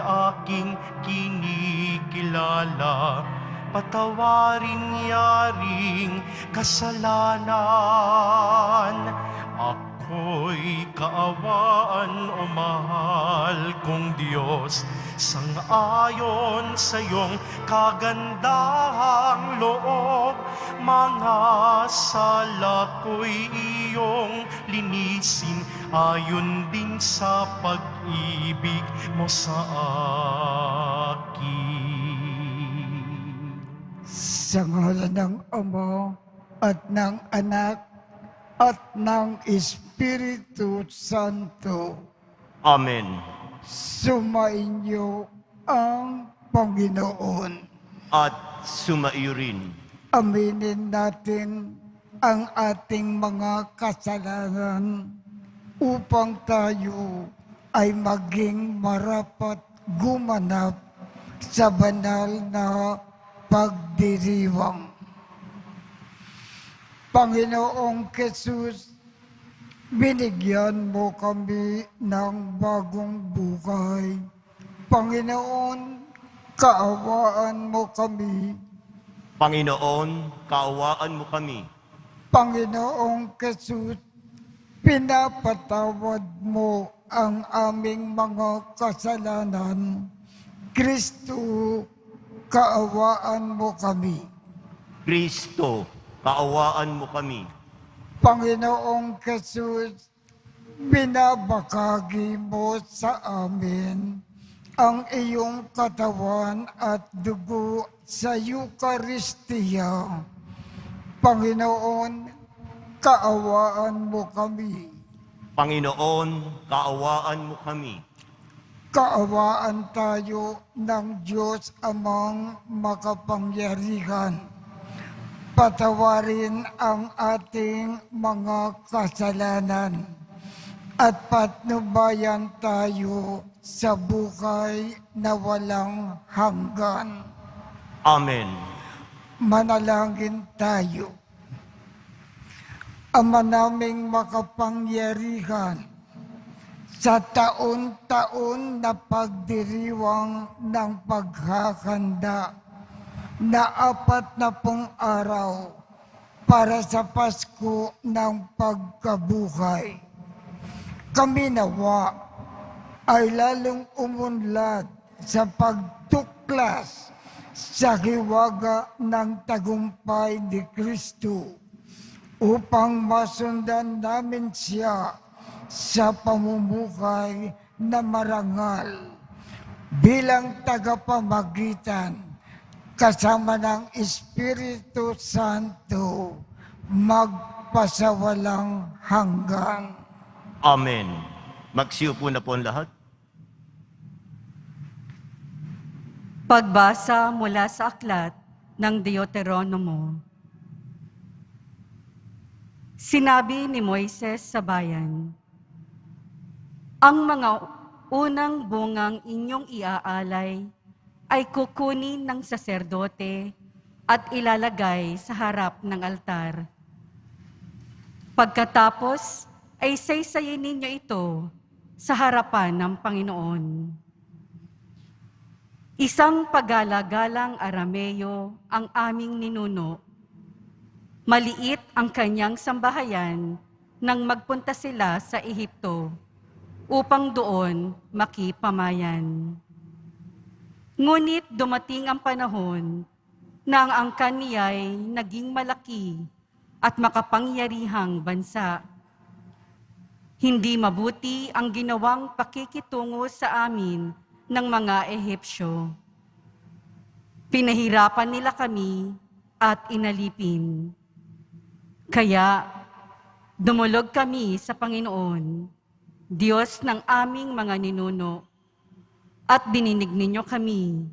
aking kinikilala. Patawarin yaring kasalanan. Ako'y kaawaan, o mahal kong Diyos, sang-ayon sa iyong kagandahang loob. Mga sala ko'y iyong linisin, ayon din sa pag-ibig mo sa akin. Sa ngalan ng Ama at ng Anak at ng Espiritu Santo, Amen. sumainyo ang Panginoon. At sumaiyo rin. Aminin natin ang ating mga kasalanan upang tayo ay maging marapat gumanap sa banal na pagdiriwang. Panginoong Jesus, binigyan mo kami ng bagong buhay. Panginoon, kaawaan mo kami. Panginoon, kaawaan mo kami. Panginoong Jesus, pinapatawad mo ang aming mga kasalanan. Kristo, kaawaan mo kami. Kristo, kaawaan mo kami. Panginoong Jesus, binabakagi mo sa amin ang iyong katawan at dugo sa Eucharistia. Panginoon, kaawaan mo kami. Panginoon, kaawaan mo kami. Kaawaan tayo ng Diyos Amang makapangyarihan. Patawarin ang ating mga kasalanan at patnubayan tayo sa buhay na walang hanggan. Amen. Manalangin tayo. Ama naming makapangyarihan, sa taon-taon na pagdiriwang ng paghahanda na 40 araw para sa Pasko ng pagkabuhay, kami nawa ay lalong umunlad sa pagtuklas sa hiwaga ng tagumpay ni Kristo upang masundan namin siya sa pamumuhay na marangal bilang tagapamagitan kasama ng Espiritu Santo magpasawalang hanggan. Amen. Magsiupo na po ang lahat. Pagbasa mula sa aklat ng Deuteronomo. Sinabi ni Moises sa bayan, ang mga unang bungang inyong iaalay ay kukunin ng saserdote at ilalagay sa harap ng altar. Pagkatapos ay saysayin ninyo ito sa harapan ng Panginoon. Isang paggalagalang Arameo ang aming ninuno. Maliit ang kanyang sambahayan nang magpunta sila sa Ehipto upang doon makipamayan. Ngunit dumating ang panahon na ang angkan niya'y naging malaki at makapangyarihang bansa. Hindi mabuti ang ginawang pakikitungo sa amin ng mga Ehipsyo. Pinahirapan nila kami at inalipin. Kaya dumulog kami sa Panginoon, Diyos ng aming mga ninuno, at dininig ninyo kami.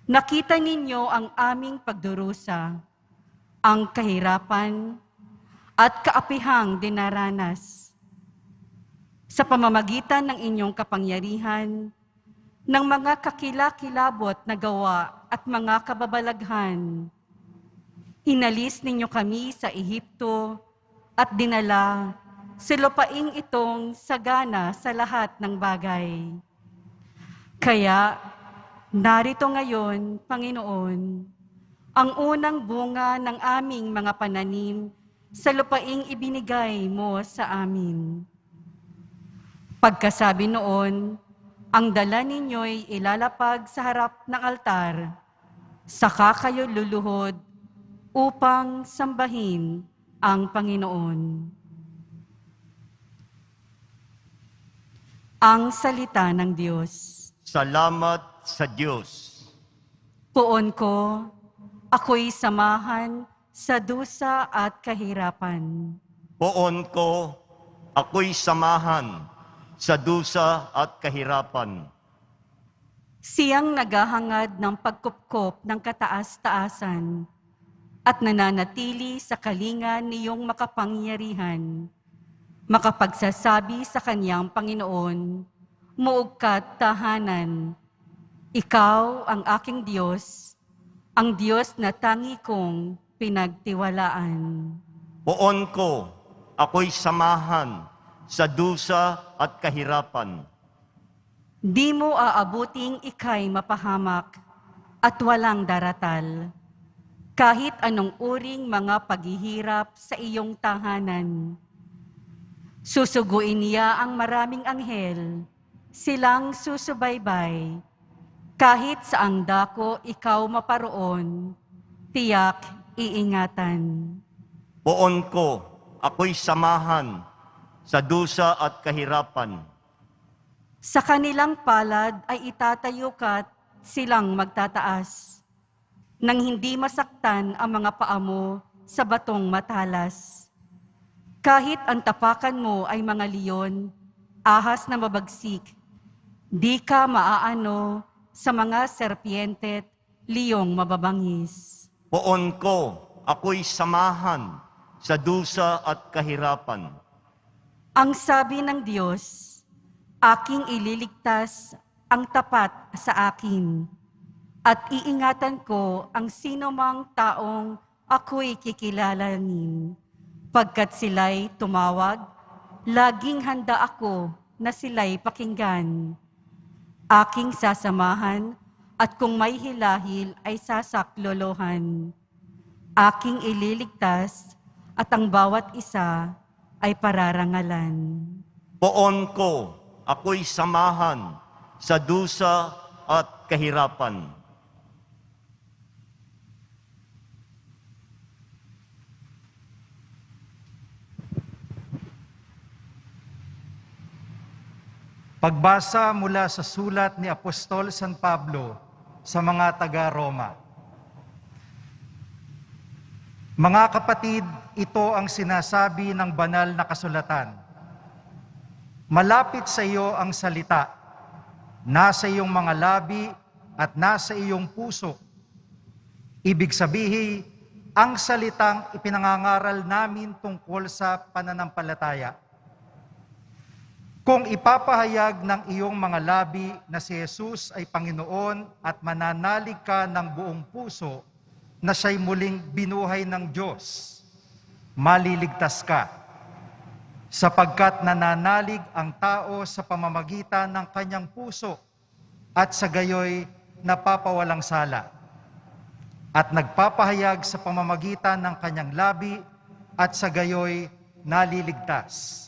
Nakita ninyo ang aming pagdurusa, ang kahirapan at kaapihang dinaranas. Sa pamamagitan ng inyong kapangyarihan, ng mga kakilakilabot na gawa at mga kababalaghan, inalis ninyo kami sa Ehipto at dinala sa lupaing itong sagana sa lahat ng bagay. Kaya, narito ngayon, Panginoon, ang unang bunga ng aming mga pananim sa lupaing ibinigay mo sa amin. Pagkasabi noon, ang dala ninyo'y ilalapag sa harap ng altar, saka kayo luluhod upang sambahin ang Panginoon. Ang salita ng Diyos. Salamat sa Diyos. Poon ko, ako'y samahan sa dusa at kahirapan. Poon ko, ako'y samahan sa dusa at kahirapan. Siyang naghahangad ng pagkupkop ng kataas-taasan at nananatili sa kalingan niyong makapangyarihan, makapagsasabi sa kanyang Panginoon, muog ka't tahanan. Ikaw ang aking Diyos, ang Diyos na tangi kong pinagtiwalaan. Poon ko, ako'y samahan sa dusa at kahirapan. Di mo aabuting ika'y mapahamak at walang daratal, kahit anong uring mga paghihirap sa iyong tahanan. Susuguin niya ang maraming anghel, silang susubaybay. Kahit saang dako ikaw maparoon, tiyak iingatan. Poon ko, ako'y samahan sa dusa at kahirapan. Sa kanilang palad ay itatayo ka't silang magtataas, nang hindi masaktan ang mga paa mo sa batong matalas. Kahit ang tapakan mo ay mga leon, ahas na mabagsik, di ka maaano sa mga serpiente't liyong mababangis. Poon ko, ako'y samahan sa dusa at kahirapan. Ang sabi ng Diyos, aking ililigtas ang tapat sa akin, at iingatan ko ang sinumang taong ako'y kikilalanin. Pagkat sila'y tumawag, laging handa ako na sila'y pakinggan. Aking sasamahan, at kung may hilahil ay sasaklolohan. Aking ililigtas, at ang bawat isa ay pararangalan. Poon ko, ako'y samahan sa dusa at kahirapan. Pagbasa mula sa sulat ni Apostol San Pablo sa mga taga-Roma. Mga kapatid, ito ang sinasabi ng banal na kasulatan. Malapit sa iyo ang salita, nasa iyong mga labi at nasa iyong puso. Ibig sabihin, ang salitang ipinangangaral namin tungkol sa pananampalataya. Kung ipapahayag ng iyong mga labi na si Jesus ay Panginoon at mananalig ka ng buong puso na siya'y muling binuhay ng Diyos, maliligtas ka, sapagkat nananalig ang tao sa pamamagitan ng kanyang puso at sa gayoy napapawalang sala, at nagpapahayag sa pamamagitan ng kanyang labi at sa gayoy naliligtas.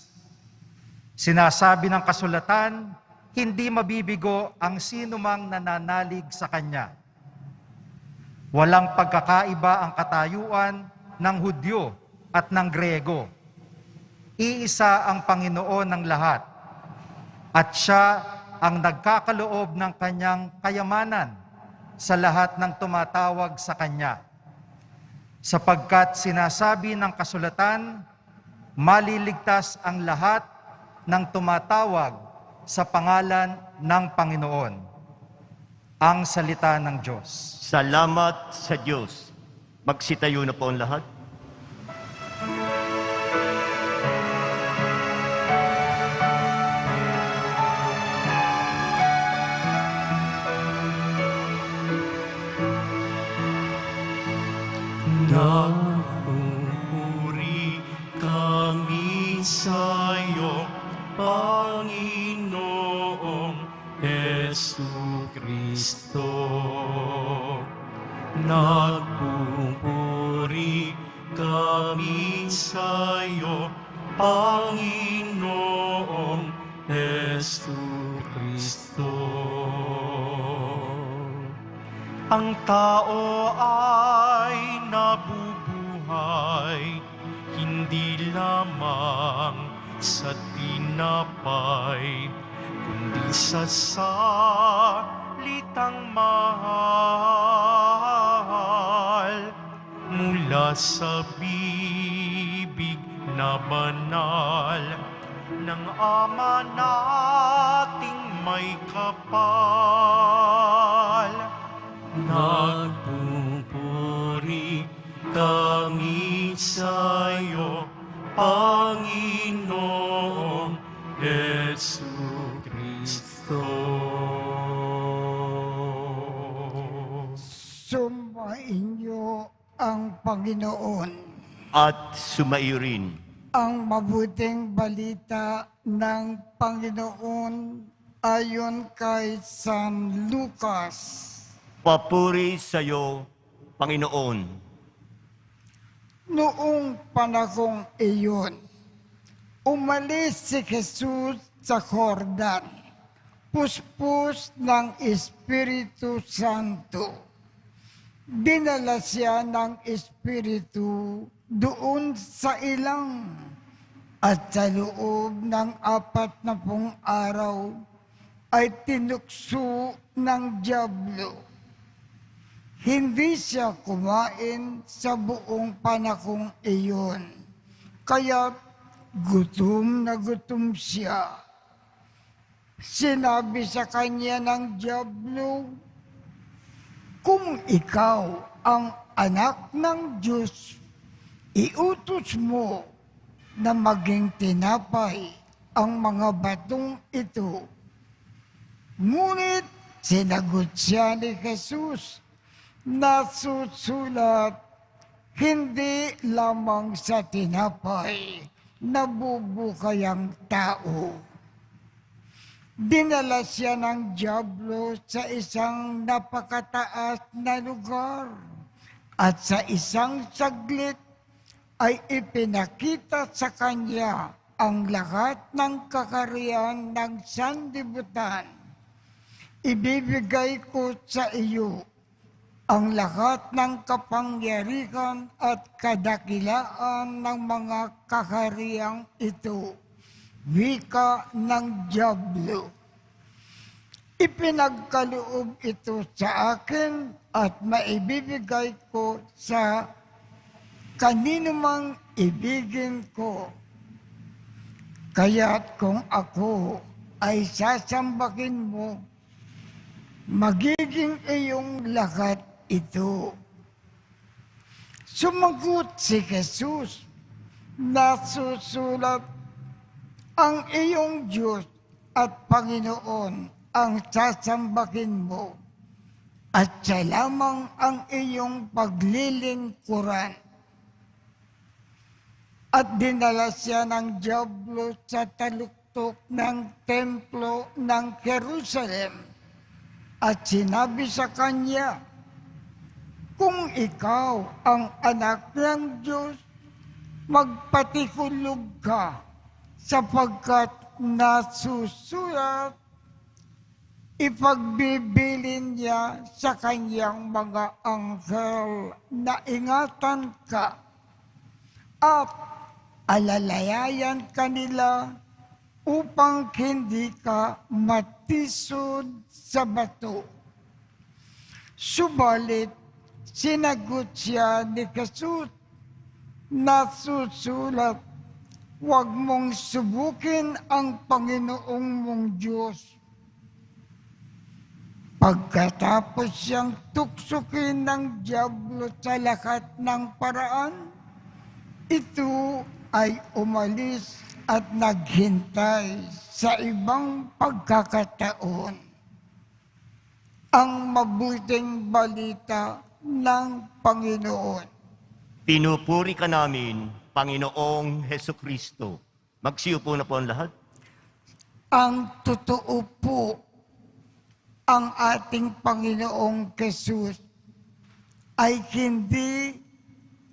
Sinasabi ng kasulatan, hindi mabibigo ang sinumang nananalig sa Kanya. Walang pagkakaiba ang katayuan ng Hudyo at ng Grego. Iisa ang Panginoon ng lahat, at Siya ang nagkakaloob ng Kanyang kayamanan sa lahat ng tumatawag sa Kanya. Sapagkat sinasabi ng kasulatan, maliligtas ang lahat ng tumatawag sa pangalan ng Panginoon. Ang salita ng Diyos. Salamat sa Diyos. Magsitayo na po ang lahat. Napuhuri kami sa'yo, Panginoong Yesu Kristo. Nagpupuri kami sa iyo, Panginoong Hesu Kristo. Ang tao ay nabubuhay, hindi lamang sa tinapay, kundi sa salitang mahal mula sa bibig na banal ng Ama nating may kapal. Nagpupuri kami sa iyo, Panginoong Hesu Kristo. Sumainyo ang Panginoon. At sumaiyo rin. Ang mabuting balita ng Panginoon ayon kay San Lucas. Papuri sa iyo, Panginoon. Noong panahong iyon, umalis si Jesus sa Jordan, puspos ng Espiritu Santo. Dinala siya ng Espiritu doon sa ilang at sa loob ng 40 araw ay tinukso ng dyablo. Hindi siya kumain sa buong panahong iyon, kaya gutom na gutom siya. Sinabi sa kanya ng dyablo, "Kung ikaw ang anak ng Diyos, iutos mo na maging tinapay ang mga batong ito." Ngunit sinagot siya ni Jesus, "Nasusulat, hindi lamang sa tinapay nabubuhay ang tao." Dinala siya ng dyablo sa isang napakataas na lugar at sa isang saglit ay ipinakita sa kanya ang lahat ng kakariyan ng sanlibutan. "Ibibigay ko sa iyo ang lahat ng kapangyarihan at kadakilaan ng mga kahariang ito," wika ng dyablo. "Ipinagkaloob ito sa akin at maibibigay ko sa kanino mang ibigin ko. Kaya't kung ako ay sasambakin mo, magiging iyong lahat ito." Sumagot si Jesus, "Nasusulat, ang iyong Diyos at Panginoon ang sasambakin mo, at siya lamang ang iyong paglilingkuran." At dinala siya ng dyablo sa taluktok ng templo ng Jerusalem at sinabi sa kanya, "Kung ikaw ang anak ng Diyos, magpatihulog ka, sapagkat nasusulat, ipagbibilin niya sa kanyang mga anghel na ingatan ka at alalayayan kanila upang hindi ka matisod sa bato." Subalit, sinagot siya ni Jesus, "Nasusulat, huwag mong subukin ang Panginoong mong Diyos." Pagkatapos siyang tuksokin ng dyablo sa lahat ng paraan, ito ay umalis at naghintay sa ibang pagkakataon. Ang mabuting balita ng Panginoon. Pinupuri ka namin, Panginoong Hesu Kristo. Magsiupo na po ang lahat. Ang totoo po ang ating Panginoong Jesus ay hindi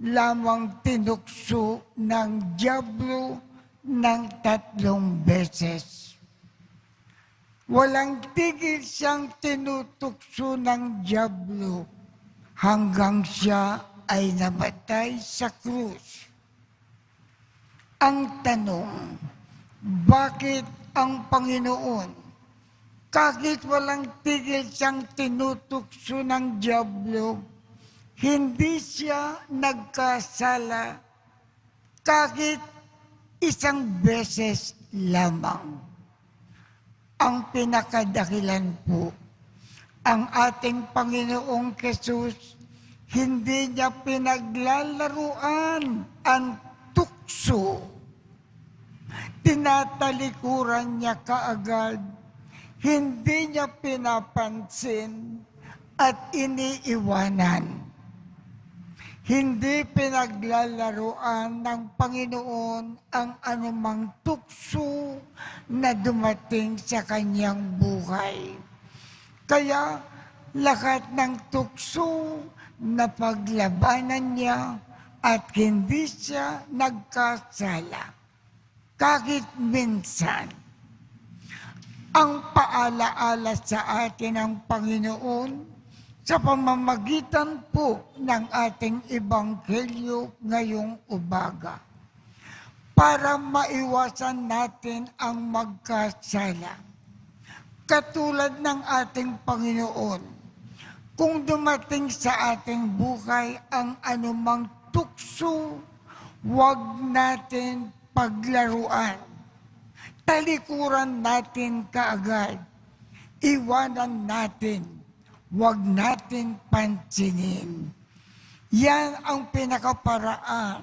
lamang tinukso ng dyablo ng 3 beses. Walang tigil siyang tinutukso ng dyablo hanggang siya ay namatay sa krus. Ang tanong, bakit ang Panginoon, kahit walang tigil siyang tinutukso ng dyablo, hindi siya nagkasala kahit 1 beses lamang? Ang pinakadahilan po, ang ating Panginoong Jesus, hindi niya pinaglalaruan ang tukso. Tinatalikuran niya kaagad, hindi niya pinapansin at iniiwanan. Hindi pinaglalaruan ng Panginoon ang anumang tukso na dumating sa kanyang buhay. Kaya lahat ng tukso na paglabanan niya at hindi siya nagkasala. Kahit minsan, ang paalaala sa atin ng Panginoon sa pamamagitan po ng ating ebanghelyo ngayong umaga para maiwasan natin ang magkasala. Katulad ng ating Panginoon, kung dumating sa ating buhay ang anumang tukso, huwag natin paglaruan. Talikuran natin kaagad. Iwanan natin. Huwag natin pansinin. Yan ang pinakaparaan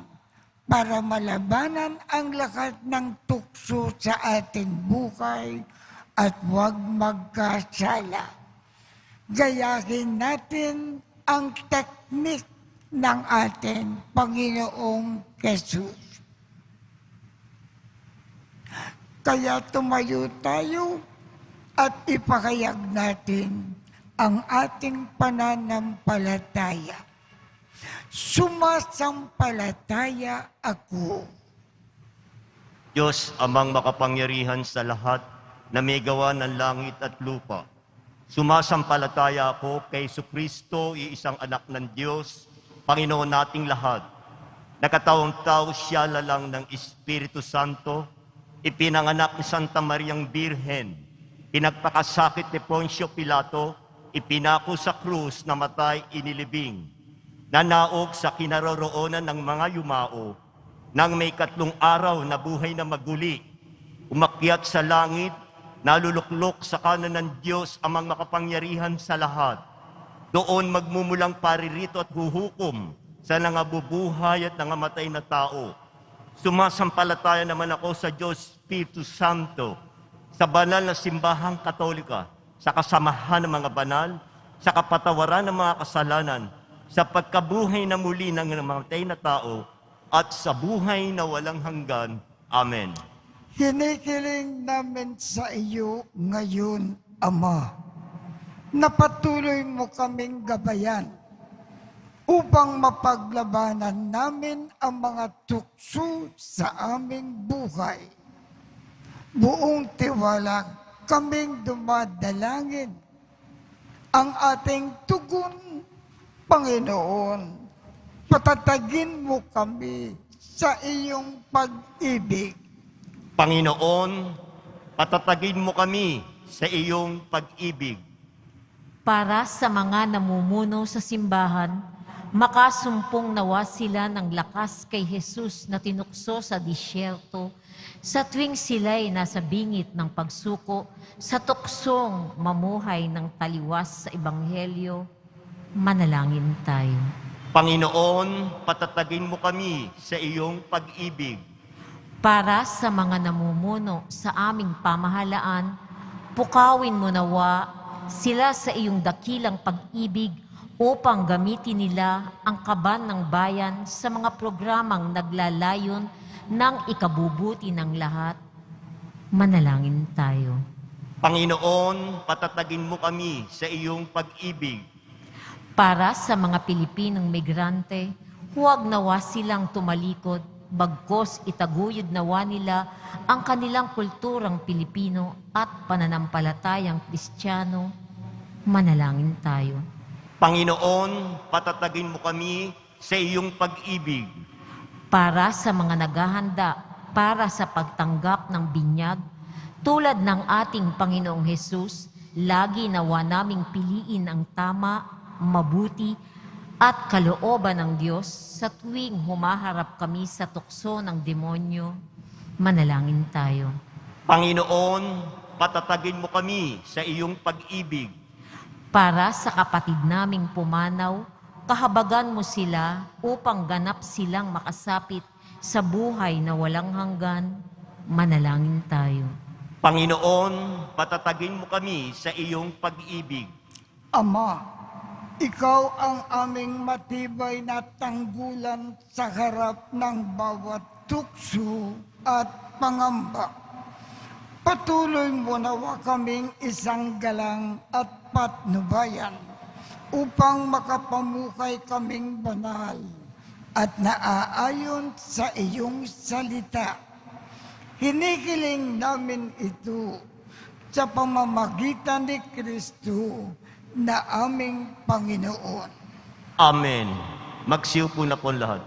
para malabanan ang lahat ng tukso sa ating buhay at huwag magkasala. Gayahin natin ang teknik ng ating Panginoong Jesus. Kaya tumayo tayo at ipahayag natin ang ating pananampalataya. Sumasampalataya ako. Diyos, amang makapangyarihan sa lahat na may gawa ng langit at lupa. Sumasampalataya ako kay Jesucristo, iisang anak ng Diyos, Panginoon nating lahat. Nakatawang-tao siya lalang ng Espiritu Santo, ipinanganak ni Santa Mariang Birhen, pinagpakasakit ni Poncio Pilato, ipinako sa krus, namatay, inilibing, nanaog sa kinaroroonan ng mga yumao, nang may 3 araw na buhay na maguli, umakyat sa langit, naluluklok sa kanan ng Diyos amang makapangyarihan sa lahat. Doon magmumulang paririto at huhukom sa nangabubuhay at nangamatay na tao. Sumasampalataya naman ako sa Diyos Espiritu Santo, sa banal na simbahang Katolika, sa kasamahan ng mga banal, sa kapatawaran ng mga kasalanan, sa pagkabuhay na muli ng namatay na tao, at sa buhay na walang hanggan. Amen. Hinikiling namin sa iyo ngayon, Ama, na patuloy mo kaming gabayan upang mapaglabanan namin ang mga tukso sa aming buhay. Buong tiwala kaming dumadalangin ang ating tugon, Panginoon. Patatagin mo kami sa iyong pag-ibig. Panginoon, patatagin mo kami sa iyong pag-ibig. Para sa mga namumuno sa simbahan, makasumpong nawa sila ng lakas kay Jesus na tinukso sa disyerto, sa tuwing sila'y nasa bingit ng pagsuko, sa tuksong mamuhay ng taliwas sa Ebanghelyo, manalangin tayo. Panginoon, patatagin mo kami sa iyong pag-ibig. Para sa mga namumuno sa aming pamahalaan, pukawin mo nawa sila sa iyong dakilang pag-ibig upang gamitin nila ang kaban ng bayan sa mga programang naglalayon ng ikabubuti ng lahat. Manalangin tayo. Panginoon, patatagin mo kami sa iyong pag-ibig. Para sa mga Pilipinong migrante, huwag nawa silang tumalikod, bagkos itaguyod nawa nila ang kanilang kulturang Pilipino at pananampalatayang Kristiyano. Manalangin tayo. Panginoon, patatagin mo kami sa iyong pag-ibig. Para sa mga naghahanda para sa pagtanggap ng binyag, tulad ng ating Panginoong Hesus, lagi nawa naming piliin ang tama, mabuti, at kalooban ng Diyos sa tuwing humaharap kami sa tukso ng demonyo. Manalangin tayo. Panginoon, patatagin mo kami sa iyong pag-ibig. Para sa kapatid naming pumanaw, kahabagan mo sila upang ganap silang makasapit sa buhay na walang hanggan. Manalangin tayo. Panginoon, patatagin mo kami sa iyong pag-ibig. Ama, ikaw ang aming matibay na tanggulan sa harap ng bawat tukso at pangamba. Patuloy mo nawa kaming isang galang at patnubayan upang makapamukay kaming banal at naaayon sa iyong salita. Hinihiling namin ito sa pamamagitan ni Kristo na aming Panginoon. Amen. Magsiupo na po lahat.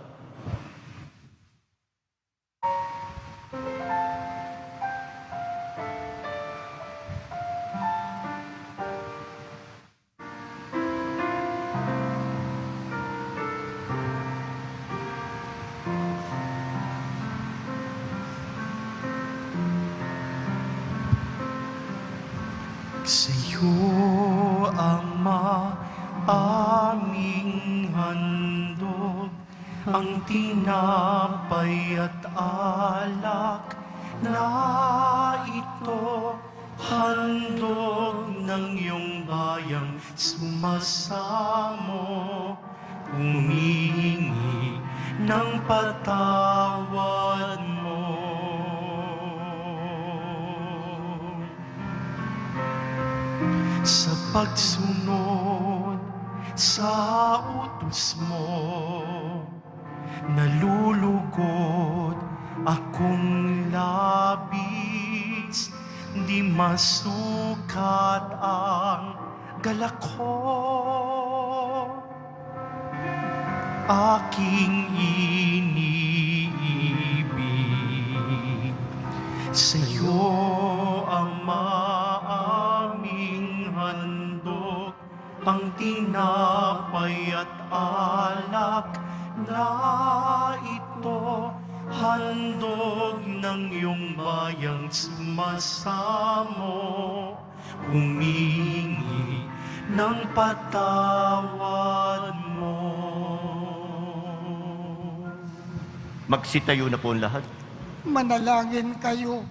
Sa'yo, Ama, aming handog, ang tinapay at alak na ito, handog ng iyong bayang sumasamo, humihingi ng patawad mo. Sa pagsunod sa utos mo, nalulugod akong labis, di masukat ang galak ko. Aking iniibig, sa'yo, Ama, aming handog, ang tinapay at alak na ito, handog ng iyong bayang sumasamo, humingi ng patawad mo. Magsitayo na po ang lahat. Manalangin kayo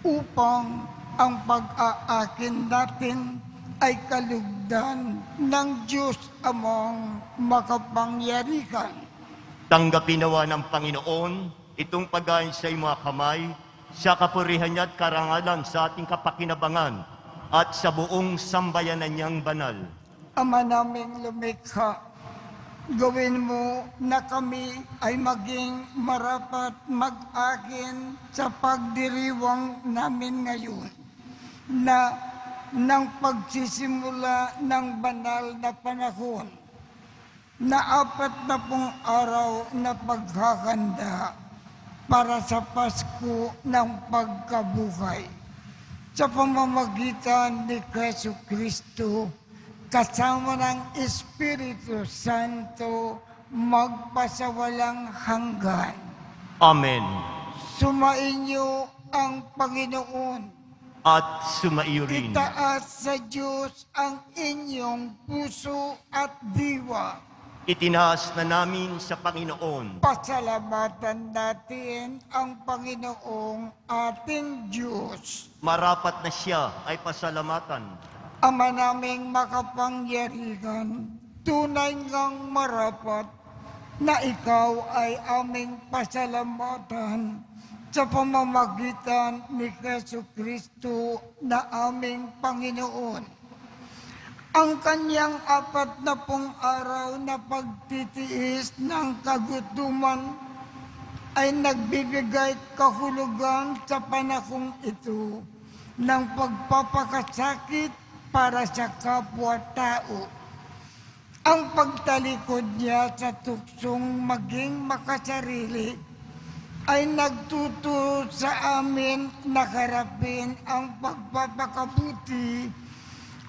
upang ang pag-aakin natin ay kalugdan ng Diyos Amang makapangyarihan. Tanggapin nawa ng Panginoon itong pagkain sa iyong mga kamay, sa kapurihan niya at karangalan sa ating kapakinabangan at sa buong sambayanan niyang banal. Ama naming lumikha, gawin mo na kami ay maging marapat mag-akin sa pagdiriwang namin ngayon na ng pagsisimula ng banal na panahon na 40 araw na paghahanda para sa Pasko ng pagkabuhay. Sa pamamagitan ni Jesu Kristo, kasama ng Espiritu Santo, magpasawalang hanggan. Amen. Sumainyo ang Panginoon. At sumaiyo rin. Itaas sa Diyos ang inyong puso at diwa. Itinaas na namin sa Panginoon. Pasalamatan natin ang Panginoong ating Diyos. Marapat na siya ay pasalamatan. Ama naming makapangyarihan, tunay ngang marapat na ikaw ay aming pasalamatan sa pamamagitan ni Jesu Kristo na aming Panginoon. Ang kanyang 40 araw na pagtitiis ng kagutuman ay nagbibigay kahulugan sa panahong ito ng pagpapakasakit para sa kapwa-tao. Ang pagtalikod niya sa tuksong maging makasarili ay nagtuturo sa amin na harapin ang pagpapakabuti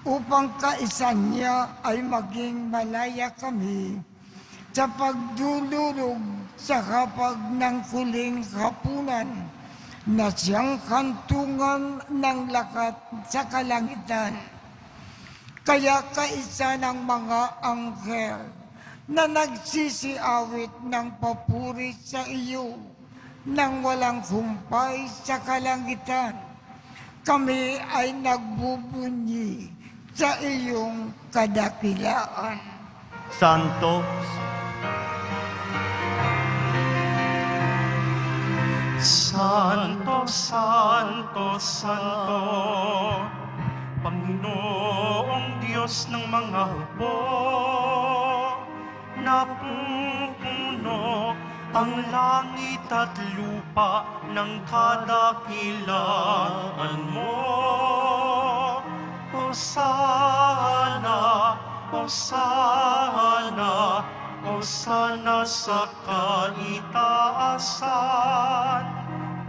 upang kaisan niya ay maging malaya kami sa pagdulurog sa hapag ng huling hapunan na siyang kantungan ng lakat sa kalangitan. Kaya kaisa ng mga anghel na nagsisiawit ng papuri sa iyo nang walang humpay sa kalangitan, kami ay nagbubunyi sa iyong kadakilaan. Santo, Santo, Santo, Santo, Panginoong Diyos ng mga hukbo, napupuno ang langit at lupa ng kadakilaan mo. Hosana, Hosana, Hosana sa kaitaasan.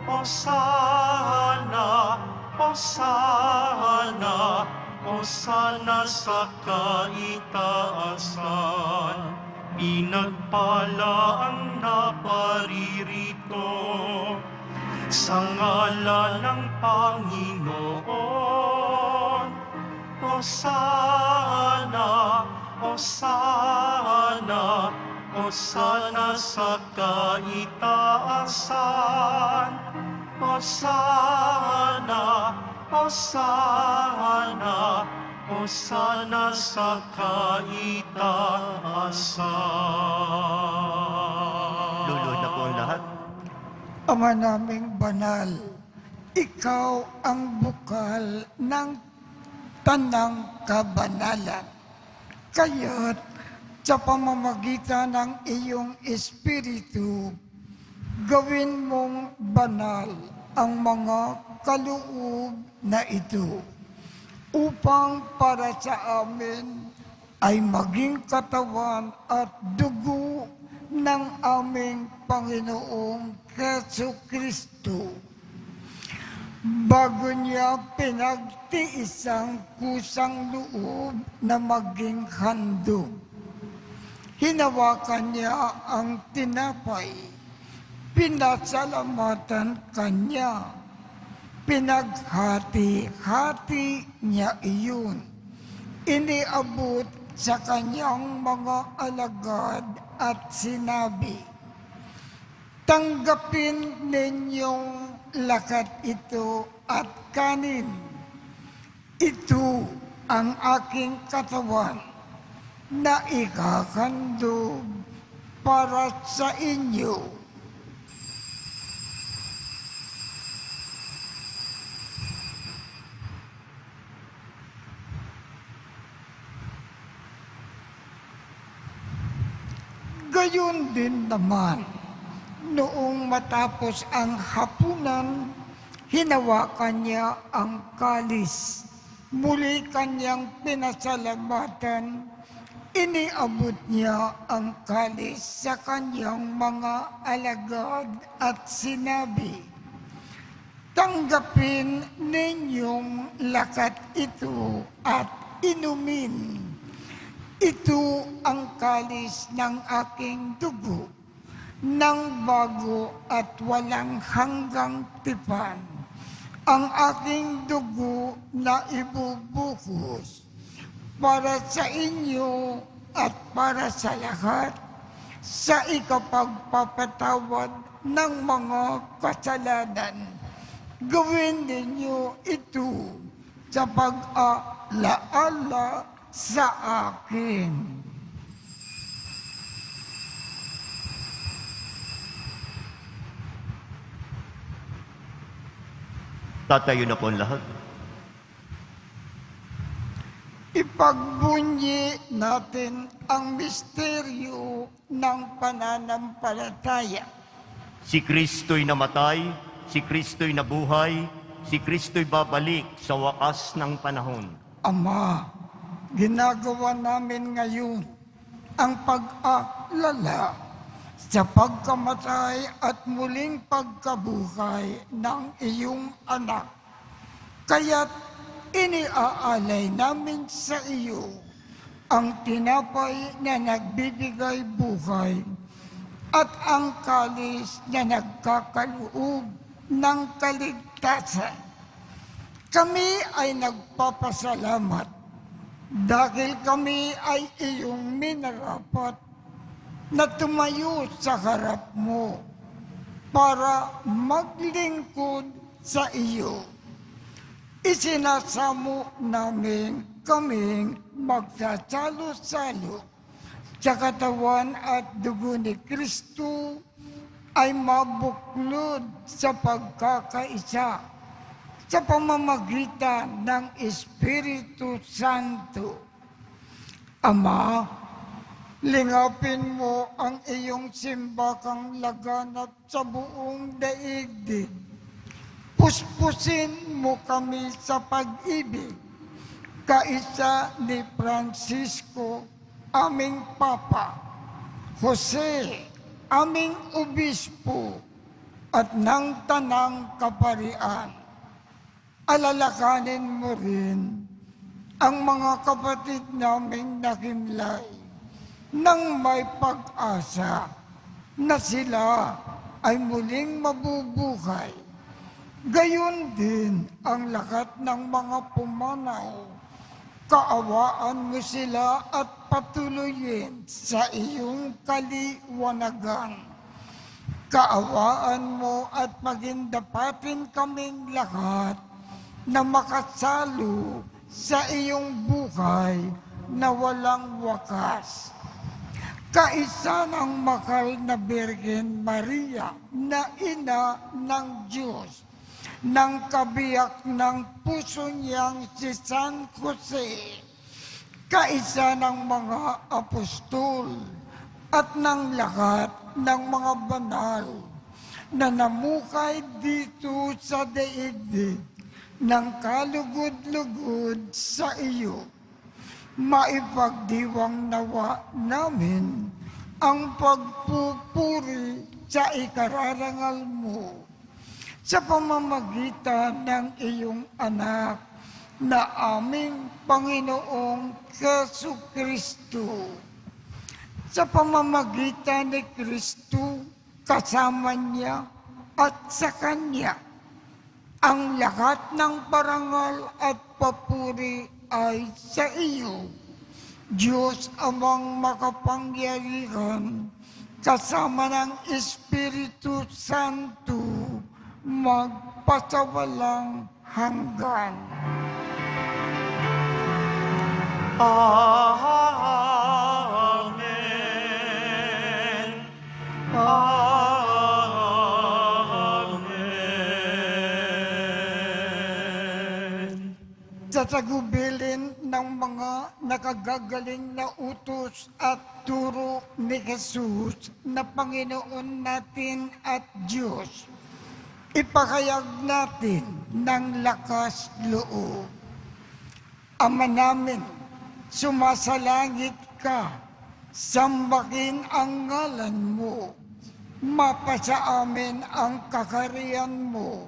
Hosana, Hosana, Hosana sa kaitaasan. Pinagpala ang naparirito sa ngalan ng Panginoon. Hosana, Hosana, Hosana sa kaitaasan. Hosana, Hosana, Hosana sa kaitaasan. lulod na po ang lahat. Ama naming banal, ikaw ang bukal ng tanang kabanalan. Kaya't sa pamamagitan ng iyong Espiritu, gawin mong banal ang mga kaloob na ito, upang para sa amin ay maging katawan at dugo ng aming Panginoong Jesu Kristo. Bago niya pinagtiis ang kusang loob na maging handog, hinawakan niya ang tinapay, pinasalamatan kanya, pinaghati-hati niya iyon, iniabot sa kanyang mga alagad at sinabi, "Tanggapin ninyong lakat ito at kanin. Ito ang aking katawan na ikakandog para sa inyo." Gayon din naman, noong matapos ang hapunan, hinawakan niya ang kalis. Muli kanyang pinasalamatan, iniabot niya ang kalis sa kanyang mga alagad at sinabi, "Tanggapin ninyong lakat ito at inumin. Ito ang kalis ng aking dugo, ng bago at walang hanggang tipan, ang aking dugo na ibubuhos para sa inyo at para sa lahat, sa ikapagpapatawad ng mga kasalanan. Gawin ninyo ito sa pag-alaala sa akin." Tatayo na po ang lahat. Ipagbunyi natin ang misteryo ng pananampalataya. Si Kristo'y namatay, si Kristo'y nabuhay, si Kristo'y babalik sa wakas ng panahon. Ama, ginagawa namin ngayon ang pag-aalala sa pagkamatay at muling pagkabuhay ng iyong anak. Kaya't iniaalay namin sa iyo ang tinapay na nagbibigay buhay at ang kalis na nagkakaloob ng kaligtasan. Kami ay nagpapasalamat dahil kami ay iyong minarapat na tumayo sa harap mo para maglingkod sa iyo. Isinasamo namin kaming magsasalo-salo sa katawan at dugo ni Kristo ay mabuklod sa pagkakaisa sa pamamagitan ng Espiritu Santo. Ama, lingapin mo ang iyong simbakang laganap sa buong daigdig. Puspusin mo kami sa pag-ibig, kaisa ni Francisco, aming Papa, Jose, aming Obispo, at ng Tanang Kaparian. Alalakanin mo rin ang mga kapatid naming nakimlay nang may pag-asa na sila ay muling mabubuhay. Gayon din ang lahat ng mga pumanaw. Kaawaan mo sila at patuloyin sa iyong kaliwanagan. Kaawaan mo at magindapatin kaming lahat na makasalo sa iyong buhay na walang wakas. Kaisa ng mahal na Birhen Maria na ina ng Diyos, ng kabiyak ng puso niyang si San Jose, kaisa ng mga apostol at ng lahat ng mga banal na namukay dito sa daigdig ng kalugod-lugod sa iyo. Maipagdiwang nawa namin ang pagpupuri sa ikararangal mo sa pamamagitan ng iyong anak na aming Panginoong Jesucristo. Sa pamamagitan ni Kristo, kasama niya at sa Kanya, ang lahat ng parangal at papuri ay sa iyo, Diyos Amang makapangyarihan, kasama ng Espiritu Santo, magpasawalang hanggan. Amen. Amen. Sa tagubilin ng mga nakagagaling na utos at turo ni Jesus na Panginoon natin at Diyos, ipahayag natin ng lakas loob. Ama namin, sumasalangit ka, sambahin ang ngalan mo, mapasa amin ang kakariyan mo,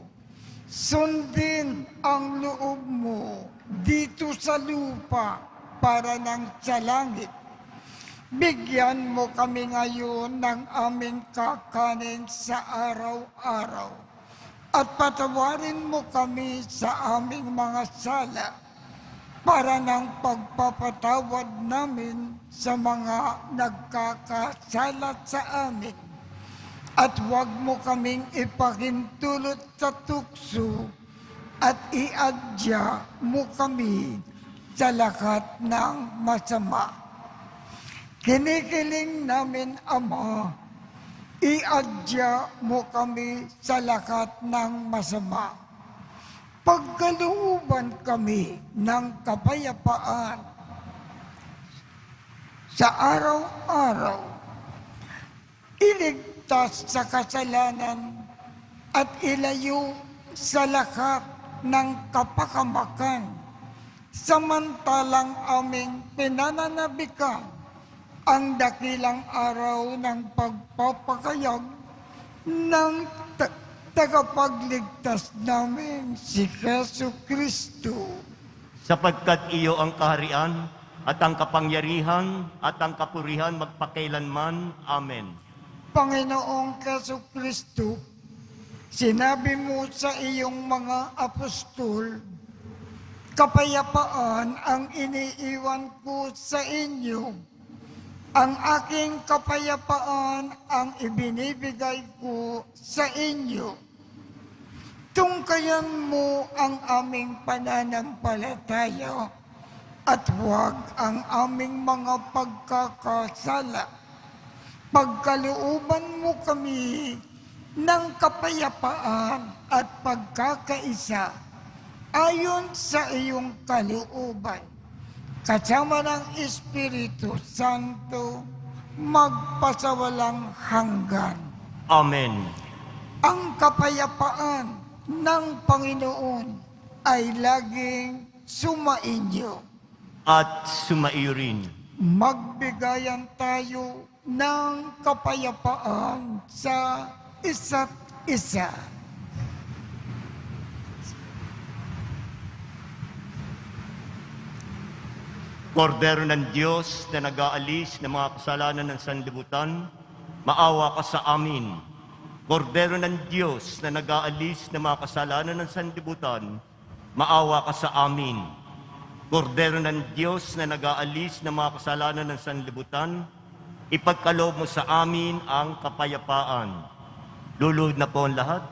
sundin ang loob mo dito sa lupa para ng sa langit. Bigyan mo kami ngayon ng aming kakanin sa araw-araw at patawarin mo kami sa aming mga sala para ng pagpapatawad namin sa mga nagkakasala sa amin. At huwag mo kaming ipahintulot sa tukso at iadya mo kami sa lahat ng masama. Kinikiling namin, Ama, iadya mo kami sa lahat ng masama. pagkalooban kami ng kapayapaan sa araw-araw, iligtas sa kasalanan at ilayo sa lahat ng kapakamakan, samantalang aming pinananabikan ang dakilang araw ng pagpapakayag ng tagapagligtas namin si Jesu Kristo. Sapagkat iyo ang kaharian at ang kapangyarihan at ang kapurihan magpakailanman. Amen. Panginoong Jesu Kristo, sinabi mo sa iyong mga apostol, kapayapaan ang iniiwan ko sa inyo. Ang aking kapayapaan ang ibinibigay ko sa inyo. Tungkayan mo ang aming pananampalataya at huwag ang aming mga pagkakasala. Pagkalooban mo kami ng kapayapaan at pagkakaisa ayon sa iyong kalooban, kasama ng Espiritu Santo, magpasawalang hanggan. Amen. Ang kapayapaan ng Panginoon ay laging sumainyo. At sumaiyo rin. Magbigayan tayo ng kapayapaan sa isa't isa. Kordero ng Diyos na nag-aalis ng mga kasalanan ng sanlibutan, maawa ka sa amin. Kordero ng Diyos na nag-aalis ng mga kasalanan ng sanlibutan, maawa ka sa amin. Kordero ng Diyos na nag-aalis ng mga kasalanan ng sanlibutan, ipagkaloob mo sa amin ang kapayapaan. Luluhod na po ang lahat.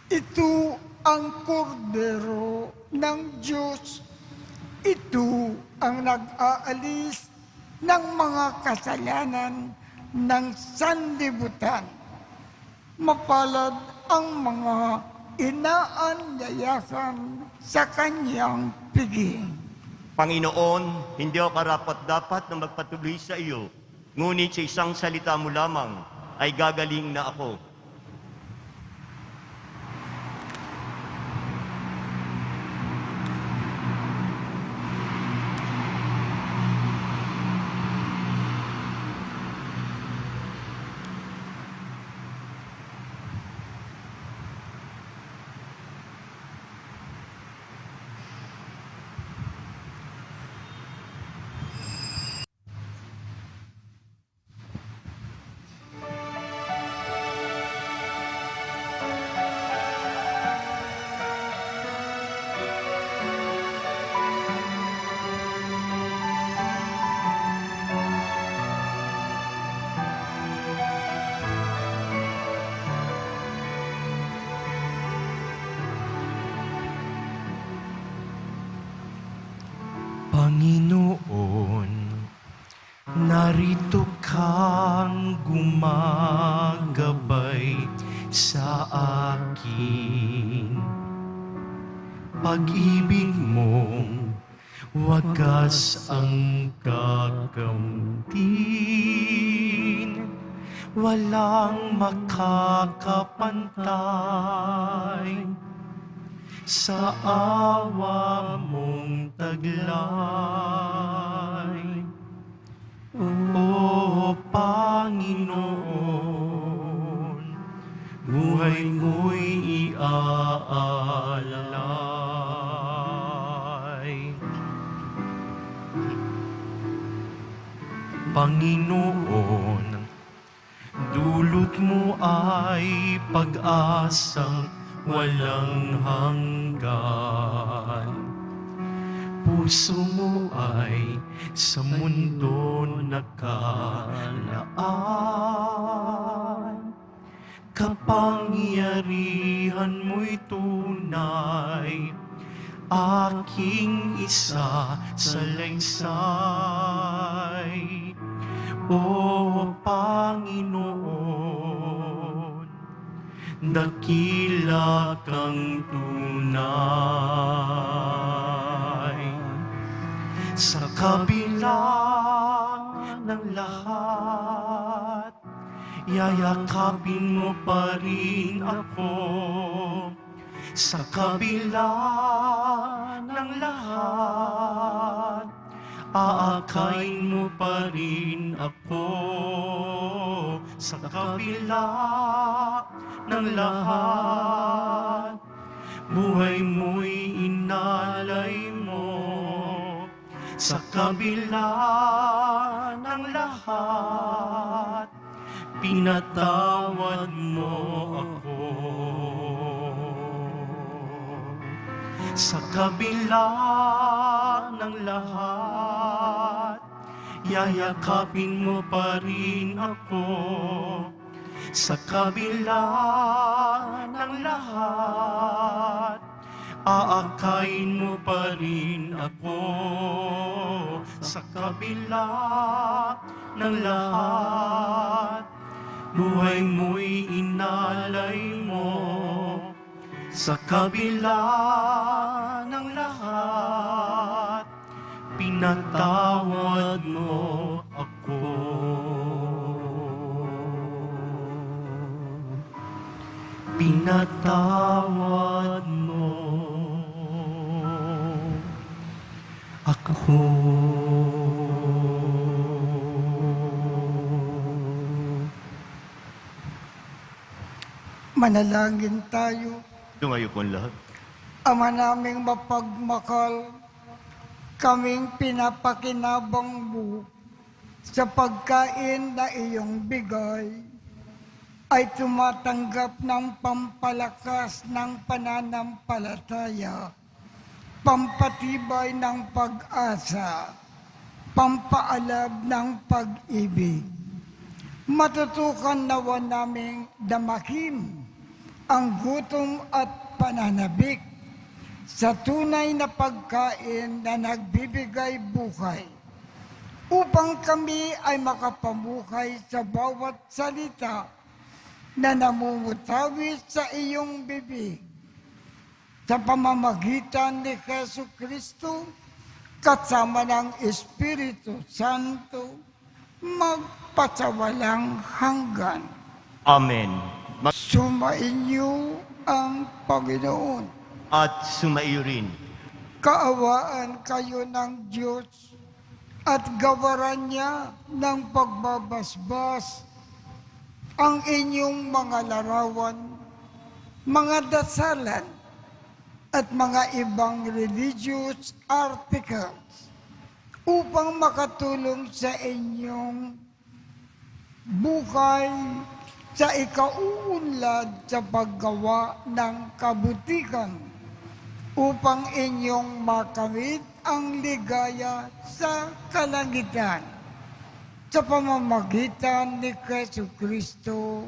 Ito ang kordero ng Diyos. Ito ang nag-aalis ng mga kasalanan ng sanlibutan. Mapalad ang mga inaanyayahan sa kanyang piging. Panginoon, hindi ako karapat-dapat na magpatuloy sa iyo, ngunit sa isang salita mo lamang ay gagaling na ako. Panginoon, narito kang gumagabay sa akin. Pag-ibig mong wagas ang kakamtin, walang makakapantay sa awa mong taglay. O Panginoon, buhay ko'y iaalay. Panginoon, dulot mo ay pag-asang walang hanggan. Puso mo ay sa mundo nakalaan. Kapangyarihan mo'y tunay, aking isa sa laysay. O Panginoon, dakila kang tunay. Sa kabila ng lahat, yayakapin mo pa rin ako. Sa kabila ng lahat, aakayin mo pa rin ako. Sa kabila ng lahat, buhay mo'y inalay mo. Sa kabila ng lahat, pinatawad mo ako. Sa kabila ng lahat, yayakapin mo pa rin ako. Sa kabila ng lahat, aakayin mo pa rin ako. Sa kabila ng lahat, buhay mo'y inalay mo. Sa kabila ng lahat, pinatawad mo ako. Pinatawad mo ako. Manalangin tayo. Tumayo po ang lahat. Ama naming mapagmakal, kaming pinapakinabang mo sa pagkain na iyong bigay, ay tumatanggap ng pampalakas ng pananampalataya, pampatibay ng pag-asa, pampaalab ng pag-ibig. Matutukan nawa naming damakin ang gutom at pananabik sa tunay na pagkain na nagbibigay buhay, upang kami ay makapamuhay sa bawat salita na namumutawi sa iyong bibig. Sa pamamagitan ni Jesucristo, kasama ng Espiritu Santo, magpasawalang hanggan. Amen. Sumainyo ang Panginoon. At sumaiyo rin. Kaawaan kayo ng Diyos at gawaran niya ng pagbabasbas ang inyong mga larawan, mga dasalan, at mga ibang religious articles upang makatulong sa inyong buhay sa ikauunlad sa paggawa ng kabutihan, upang inyong makamit ang ligaya sa kalangitan. Sa pamamagitan ni Jesucristo,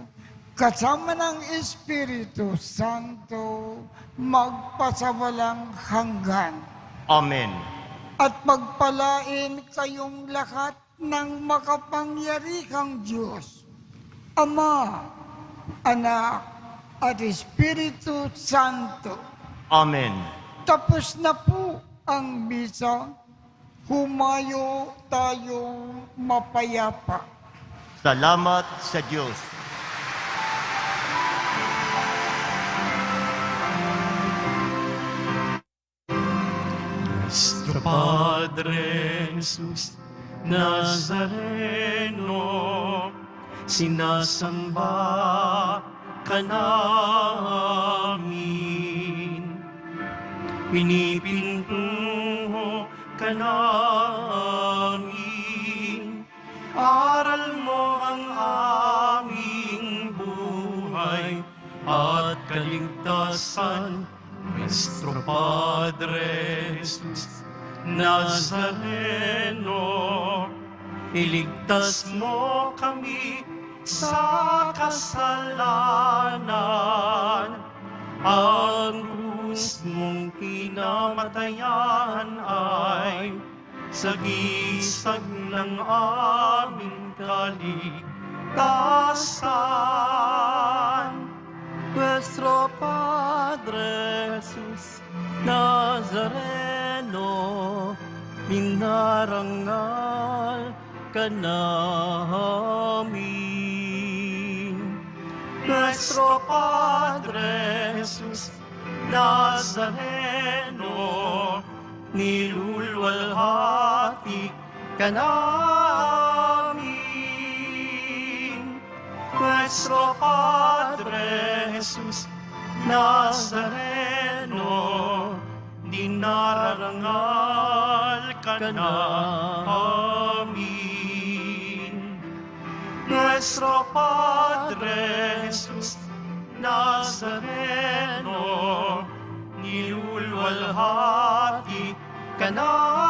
kasama ng Espiritu Santo, magpasawalang hanggan. Amen. At pagpalain kayong lahat ng makapangyarihang Diyos, Ama, Anak, at Espiritu Santo. Amen. Tapos na po ang misa. Humayo tayong mapayapa. Salamat sa Diyos. Nuestro Padre Jesus Nazareno, sinasamba ka namin. Pinipintuho ka namin. Aral mo ang aming buhay at kaligtasan. Nuestro Padre Jesus Nazareno, iligtas mo kami sa kasalanan. Ang krus mong kinamatayan ay sagisag ng aming kaligtasan. Nuestro Padre Jesus Nazareno, minarangal ka namin. Nuestro Padre Jesus Nazareno, nilulwalhati ka namin. Nuestro Padre Jesus Nazareno, dinarangal ka namin. Nuestro Padre Jesus Nazareno, nilulwalhati ka namin.